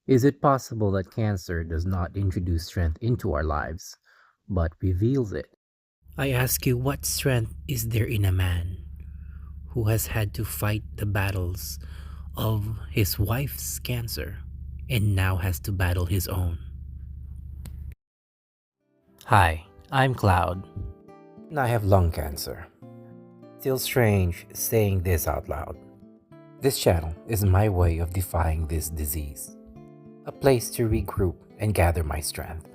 Is it possible that cancer does not introduce strength into our lives, but reveals it? I ask you, what strength is there in a man who has had to fight the battles of his wife's cancer and now has to battle his own? Hi, I'm Cloud, and I have lung cancer. Feels strange saying this out loud. This channel is my way of defying this disease, a place to regroup and gather my strength.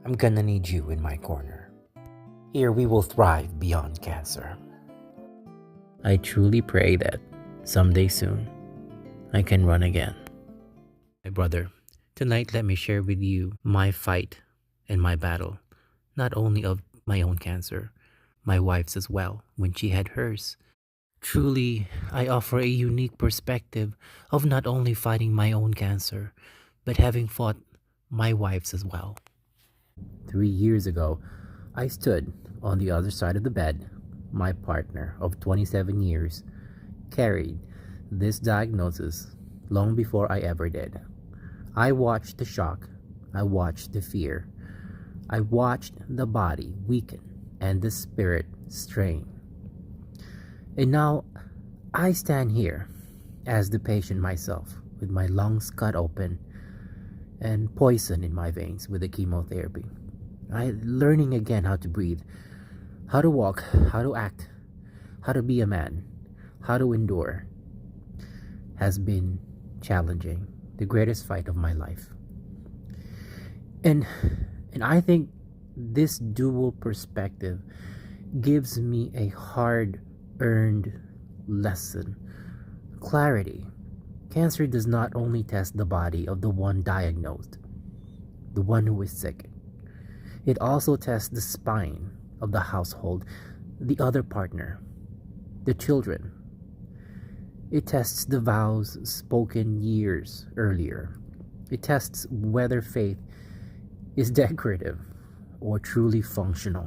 I'm gonna need you in my corner. Here we will thrive beyond cancer. I truly pray that someday soon I can run again. My brother, tonight let me share with you my fight and my battle, not only of my own cancer, my wife's as well, when she had hers. Truly, I offer a unique perspective of not only fighting my own cancer, but having fought my wife's as well. 3 years ago, I stood on the other side of the bed. My partner of 27 years carried this diagnosis long before I ever did. I watched the shock, I watched the fear, I watched the body weaken and the spirit strain. And now I stand here as the patient myself, with my lungs cut open and poison in my veins with the chemotherapy. I learning again how to breathe, how to walk, how to act, how to be a man, how to endure has been challenging, the greatest fight of my life. And and I think this dual perspective gives me a hard-earned lesson, clarity. Cancer does not only test the body of the one diagnosed, the one who is sick. It also tests the spine of the household, the other partner, the children. It tests the vows spoken years earlier. It tests whether faith is decorative or truly functional.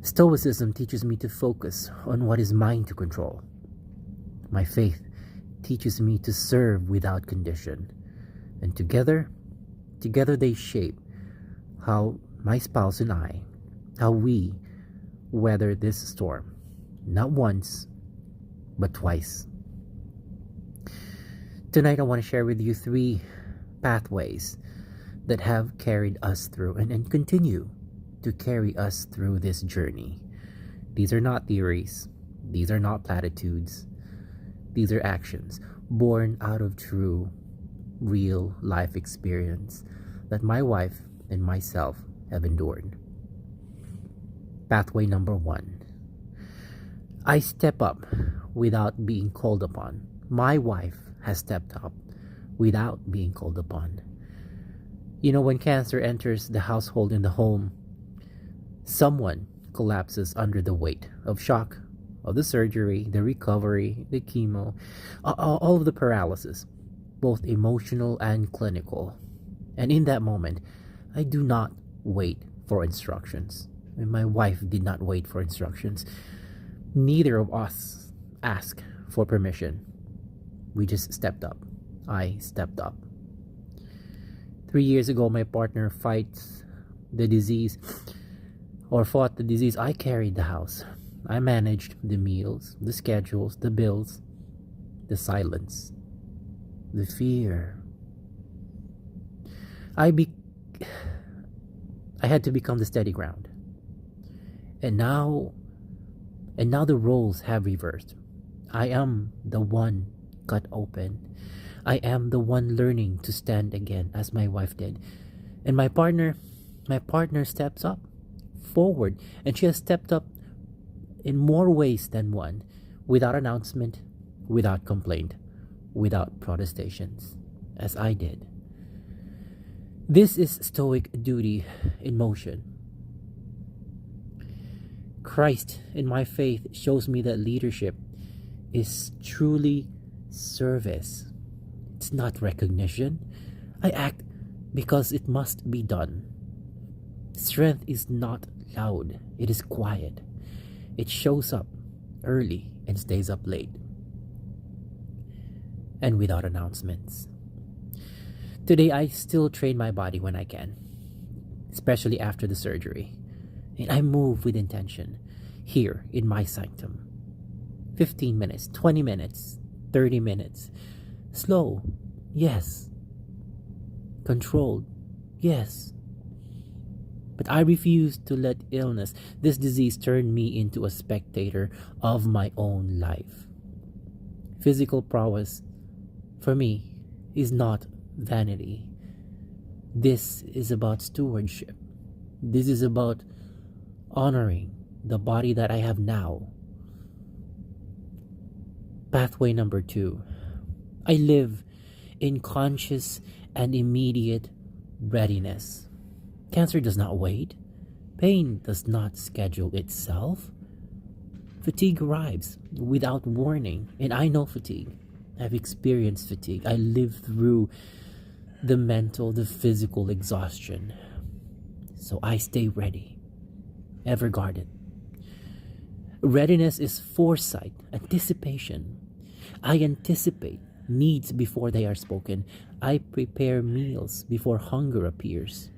Stoicism teaches me to focus on what is mine to control. My faith teaches me to serve without condition. And together they shape how my spouse and I, how we weather this storm. Not once, but twice. Tonight I want to share with you 3 pathways that have carried us through and continue to carry us through this journey. These are not theories. These are not platitudes. These are actions born out of true, real life experience that my wife and myself have endured. Pathway number 1. I step up without being called upon. My wife has stepped up without being called upon. You know, when cancer enters the household in the home, someone collapses under the weight of shock, of the surgery, the recovery, the chemo, all of the paralysis, both emotional and clinical. And in that moment, I do not wait for instructions. And my wife did not wait for instructions. Neither of us asked for permission. We just stepped up. I stepped up. 3 years ago, my partner fights the disease or fought the disease. I carried the house. I managed the meals, the schedules, the bills, the silence, the fear. I be I had to become the steady ground. And now the roles have reversed. I am the one cut open. I am the one learning to stand again as my wife did. And my partner steps up forward, and she has stepped up in more ways than one, without announcement, without complaint, without protestations, as I did. This is stoic duty in motion. Christ in my faith shows me that leadership is truly service. It's not recognition. I act because it must be done. Strength is not loud, it is quiet. It shows up early and stays up late, and without announcements. Today, I still train my body when I can, especially after the surgery. And I move with intention here in my sanctum. 15 minutes, 20 minutes, 30 minutes. Slow, yes. Controlled, yes. But I refuse to let illness, this disease, turn me into a spectator of my own life. Physical prowess, for me, is not vanity. This is about stewardship. This is about honoring the body that I have now. Pathway number 2. I live in conscious and immediate readiness. Cancer does not wait. Pain does not schedule itself. Fatigue arrives without warning, and I know fatigue. I've experienced fatigue. I lived through the mental, the physical exhaustion. So I stay ready, ever guarded. Readiness is foresight, anticipation. I anticipate needs before they are spoken. I prepare meals before hunger appears.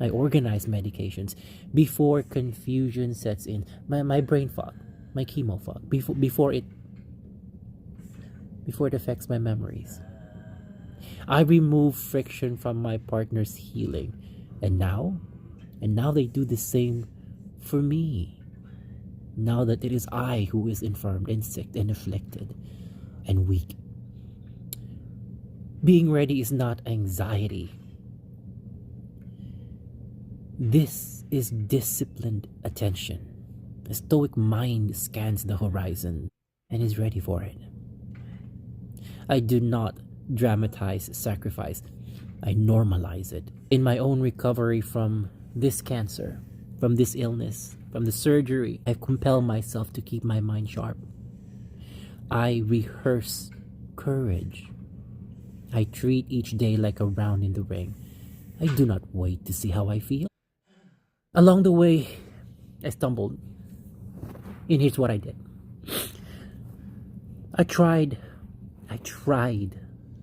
I organize medications before confusion sets in. My brain fog, my chemo fog, before it affects my memories. I remove friction from my partner's healing. And now they do the same for me. Now that it is I who is infirmed and sick and afflicted and weak. Being ready is not anxiety. This is disciplined attention. A stoic mind scans the horizon and is ready for it. I do not dramatize sacrifice. I normalize it. In my own recovery from this cancer, from this illness, from the surgery, I compel myself to keep my mind sharp. I rehearse courage. I treat each day like a round in the ring. I do not wait to see how I feel. Along the way, I stumbled. And here's what I did. I tried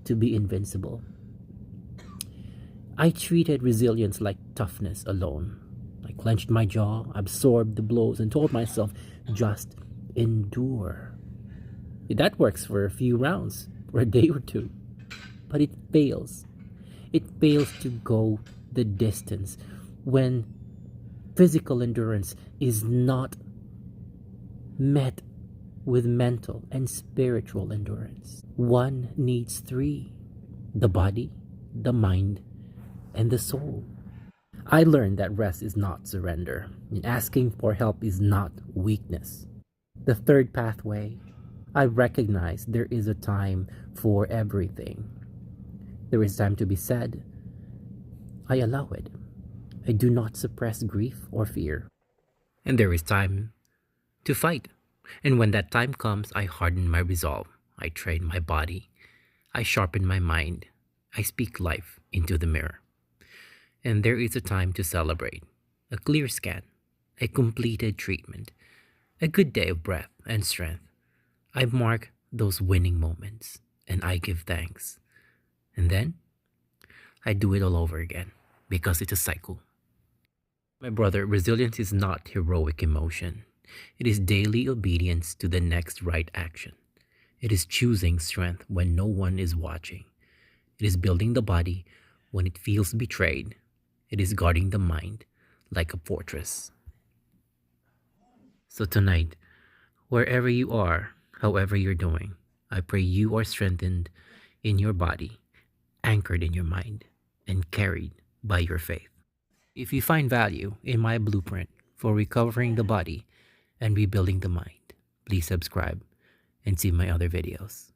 to be invincible. I treated resilience like toughness alone. I clenched my jaw, absorbed the blows, and told myself, just endure. That works for a few rounds, for a day or two. But it fails. It fails to go the distance when physical endurance is not met with mental and spiritual endurance. One needs 3: the body, the mind, and the soul. I learned that rest is not surrender, and asking for help is not weakness. The third pathway, I recognize there is a time for everything. There is time to be sad. I allow it. I do not suppress grief or fear. And there is time to fight. And when that time comes, I harden my resolve. I train my body. I sharpen my mind. I speak life into the mirror. And there is a time to celebrate. A clear scan. A completed treatment. A good day of breath and strength. I mark those winning moments. And I give thanks. And then, I do it all over again. Because it's a cycle. My brother, resilience is not heroic emotion. It is daily obedience to the next right action. It is choosing strength when no one is watching. It is building the body when it feels betrayed. It is guarding the mind like a fortress. So tonight, wherever you are, however you're doing, I pray you are strengthened in your body, anchored in your mind, and carried by your faith. If you find value in my blueprint for recovering the body and rebuilding the mind, please subscribe and see my other videos.